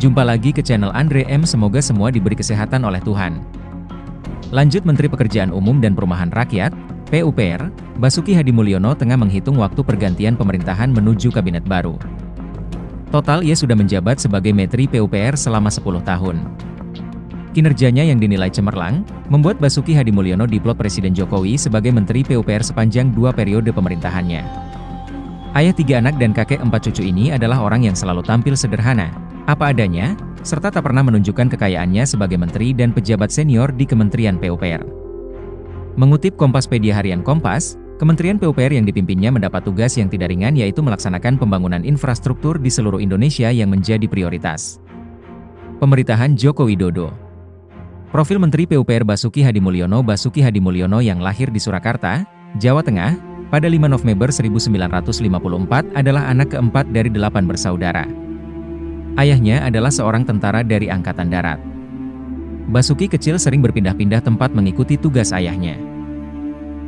Jumpa lagi ke channel Andre M. Semoga semua diberi kesehatan oleh Tuhan. Lanjut, Menteri Pekerjaan Umum dan Perumahan Rakyat, PUPR, Basuki Hadimulyono tengah menghitung waktu pergantian pemerintahan menuju kabinet baru. Total ia sudah menjabat sebagai Menteri PUPR selama 10 tahun. Kinerjanya yang dinilai cemerlang, membuat Basuki Hadimulyono diplot Presiden Jokowi sebagai Menteri PUPR sepanjang 2 periode pemerintahannya. Ayah 3 anak dan kakek 4 cucu ini adalah orang yang selalu tampil sederhana, apa adanya, serta tak pernah menunjukkan kekayaannya sebagai menteri dan pejabat senior di Kementerian PUPR. Mengutip Kompaspedia Harian Kompas, Kementerian PUPR yang dipimpinnya mendapat tugas yang tidak ringan, yaitu melaksanakan pembangunan infrastruktur di seluruh Indonesia yang menjadi prioritas pemerintahan Joko Widodo. Profil Menteri PUPR Basuki Hadimulyono yang lahir di Surakarta, Jawa Tengah, pada 5 November 1954 adalah anak keempat dari 8 bersaudara. Ayahnya adalah seorang tentara dari Angkatan Darat. Basuki kecil sering berpindah-pindah tempat mengikuti tugas ayahnya.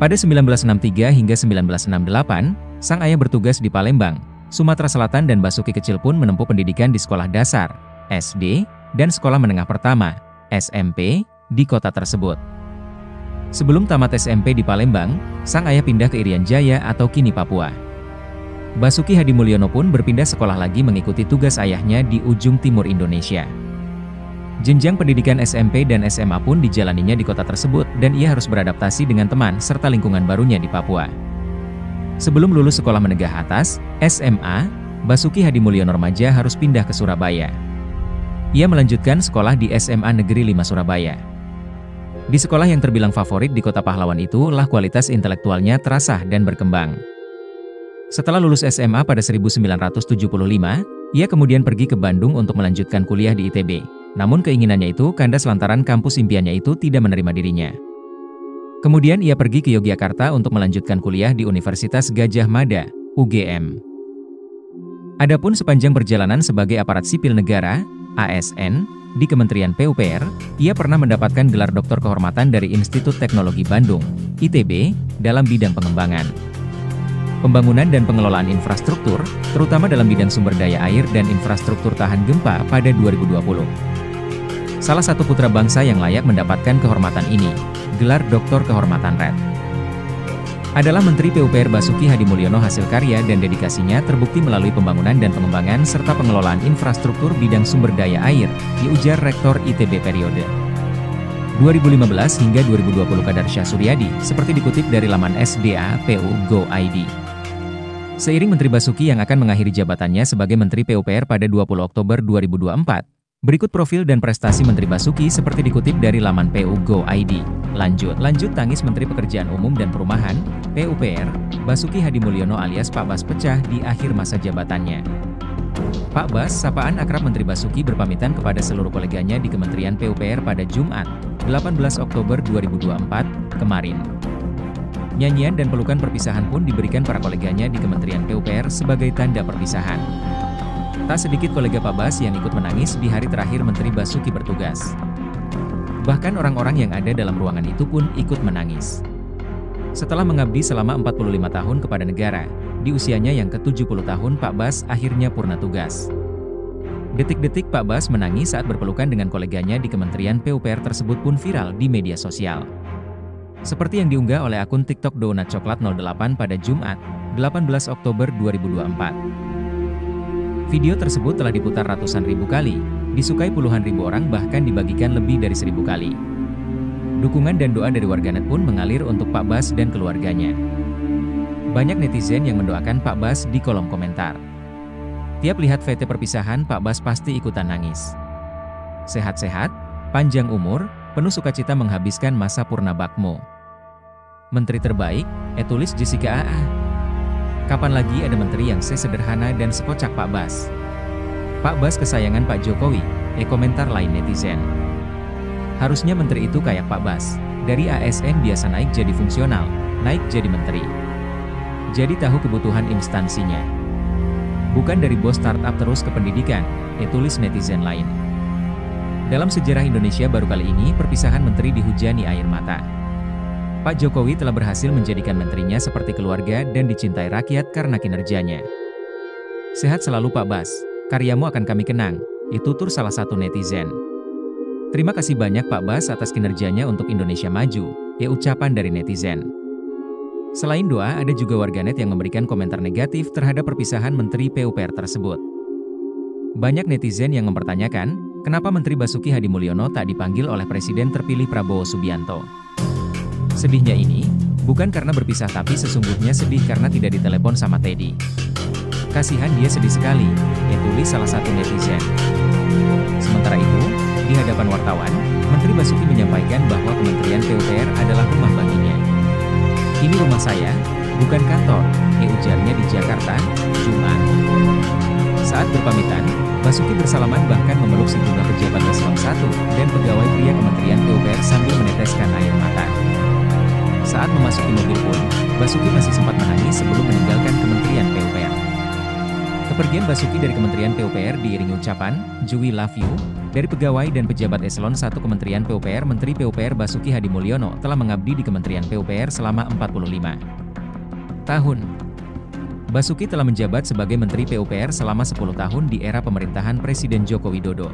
Pada 1963 hingga 1968, sang ayah bertugas di Palembang, Sumatera Selatan, dan Basuki kecil pun menempuh pendidikan di sekolah dasar, SD, dan sekolah menengah pertama, SMP, di kota tersebut. Sebelum tamat SMP di Palembang, sang ayah pindah ke Irian Jaya atau kini Papua. Basuki Hadimulyono pun berpindah sekolah lagi mengikuti tugas ayahnya di ujung timur Indonesia. Jenjang pendidikan SMP dan SMA pun dijalaninya di kota tersebut, dan ia harus beradaptasi dengan teman serta lingkungan barunya di Papua. Sebelum lulus sekolah menengah atas, SMA, Basuki Hadimulyono remaja harus pindah ke Surabaya. Ia melanjutkan sekolah di SMA Negeri 5 Surabaya. Di sekolah yang terbilang favorit di kota pahlawan itulah kualitas intelektualnya terasah dan berkembang. Setelah lulus SMA pada 1975, ia kemudian pergi ke Bandung untuk melanjutkan kuliah di ITB. Namun keinginannya itu kandas lantaran kampus impiannya itu tidak menerima dirinya. Kemudian ia pergi ke Yogyakarta untuk melanjutkan kuliah di Universitas Gadjah Mada, UGM. Adapun sepanjang perjalanan sebagai aparat sipil negara, ASN, di Kementerian PUPR, ia pernah mendapatkan gelar doktor kehormatan dari Institut Teknologi Bandung, ITB, dalam bidang pengembangan, pembangunan dan pengelolaan infrastruktur, terutama dalam bidang sumber daya air dan infrastruktur tahan gempa pada 2020. Salah satu putra bangsa yang layak mendapatkan kehormatan ini, gelar Doktor Kehormatan Red, adalah Menteri PUPR Basuki Hadimulyono. Hasil karya dan dedikasinya terbukti melalui pembangunan dan pengembangan serta pengelolaan infrastruktur bidang sumber daya air, diujar Rektor ITB periode 2015 hingga 2020 Kadarsyah Suryadi, seperti dikutip dari laman SDA.pu.go.id. Seiring Menteri Basuki yang akan mengakhiri jabatannya sebagai Menteri PUPR pada 20 Oktober 2024, berikut profil dan prestasi Menteri Basuki seperti dikutip dari laman pu.go.id. Lanjut tangis Menteri Pekerjaan Umum dan Perumahan, PUPR, Basuki Hadimulyono alias Pak Bas pecah di akhir masa jabatannya. Pak Bas, sapaan akrab Menteri Basuki, berpamitan kepada seluruh koleganya di Kementerian PUPR pada Jumat, 18 Oktober 2024, kemarin. Nyanyian dan pelukan perpisahan pun diberikan para koleganya di Kementerian PUPR sebagai tanda perpisahan. Tak sedikit kolega Pak Bas yang ikut menangis di hari terakhir Menteri Basuki bertugas. Bahkan orang-orang yang ada dalam ruangan itu pun ikut menangis. Setelah mengabdi selama 45 tahun kepada negara, di usianya yang ke-70 tahun Pak Bas akhirnya purna tugas. Detik-detik Pak Bas menangis saat berpelukan dengan koleganya di Kementerian PUPR tersebut pun viral di media sosial. Seperti yang diunggah oleh akun TikTok Donat Coklat 08 pada Jumat, 18 Oktober 2024. Video tersebut telah diputar ratusan ribu kali, disukai puluhan ribu orang, bahkan dibagikan lebih dari 1000 kali. Dukungan dan doa dari warganet pun mengalir untuk Pak Bas dan keluarganya. Banyak netizen yang mendoakan Pak Bas di kolom komentar. Tiap lihat VT perpisahan, Pak Bas pasti ikutan nangis. Sehat-sehat, panjang umur, penuh sukacita menghabiskan masa purna bakmo. Menteri terbaik, tulis Jessica AA. Kapan lagi ada menteri yang sesederhana dan sekocak Pak Bas? Pak Bas kesayangan Pak Jokowi, komentar lain netizen. Harusnya menteri itu kayak Pak Bas, dari ASN biasa naik jadi fungsional, naik jadi menteri. Jadi tahu kebutuhan instansinya. Bukan dari bos startup terus ke pendidikan, tulis netizen lain. Dalam sejarah Indonesia baru kali ini perpisahan menteri dihujani air mata. Pak Jokowi telah berhasil menjadikan menterinya seperti keluarga dan dicintai rakyat karena kinerjanya. Sehat selalu Pak Bas, karyamu akan kami kenang, Tutur salah satu netizen. Terima kasih banyak Pak Bas atas kinerjanya untuk Indonesia Maju, ucapan dari netizen. Selain doa, ada juga warganet yang memberikan komentar negatif terhadap perpisahan Menteri PUPR tersebut. Banyak netizen yang mempertanyakan, kenapa Menteri Basuki Hadimulyono tak dipanggil oleh Presiden terpilih Prabowo Subianto. Sedihnya ini, bukan karena berpisah tapi sesungguhnya sedih karena tidak ditelepon sama Teddy. Kasihan dia sedih sekali, tulis salah satu netizen. Sementara itu, di hadapan wartawan, Menteri Basuki menyampaikan bahwa Kementerian PUPR adalah rumah baginya. Ini rumah saya, bukan kantor, ujarnya di Jakarta, Jumat. Saat berpamitan, Basuki bersalaman bahkan memeluk sejumlah pejabat eselon 1 dan pegawai pria Kementerian PUPR sambil meneteskan air mata. Saat memasuki mobil pun, Basuki masih sempat menangis sebelum meninggalkan Kementerian PUPR. Kepergian Basuki dari Kementerian PUPR diiringi ucapan, "We love you," dari pegawai dan pejabat eselon 1 Kementerian PUPR. Menteri PUPR Basuki Hadimulyono telah mengabdi di Kementerian PUPR selama 45 tahun. Basuki telah menjabat sebagai Menteri PUPR selama 10 tahun di era pemerintahan Presiden Joko Widodo.